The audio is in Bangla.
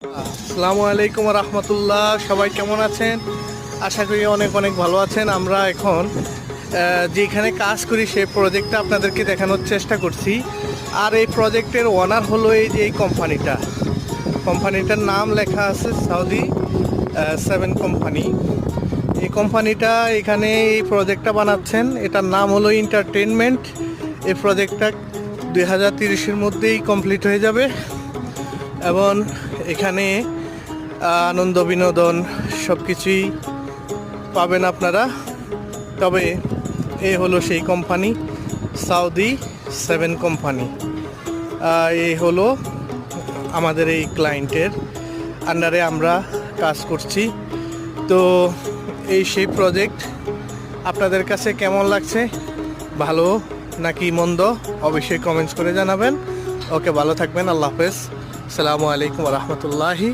আসসালামু আলাইকুম রহমতুল্লাহ। সবাই কেমন আছেন? আশা করি অনেক অনেক ভালো আছেন। আমরা এখন যেখানে কাজ করি সেই প্রজেক্টটা আপনাদেরকে দেখানোর চেষ্টা করছি। আর এই প্রজেক্টের ওনার হলো এই যে এই কোম্পানিটার নাম লেখা আছে সৌদি 7 কোম্পানি। এই কোম্পানিটা এখানে এই প্রজেক্টটা বানাচ্ছেন, এটার নাম হলো এন্টারটেনমেন্ট। এই প্রজেক্টটা 2030-এর মধ্যেই কমপ্লিট হয়ে যাবে এবং এখানে আনন্দ বিনোদন সব কিছুই পাবেন আপনারা। তবে এ হলো সেই কোম্পানি সৌদি 7 কোম্পানি। এই হলো আমাদের এই ক্লায়েন্টের আন্ডারে আমরা কাজ করছি। তো এই সেই প্রজেক্ট আপনাদের কাছে কেমন লাগছে, ভালো নাকি মন্দ, অবশ্যই কমেন্টস করে জানাবেন। ওকে, ভালো থাকবেন। আল্লাহ হাফেজ। আসসালামু আলাইকুম রহমতুল্লাহি।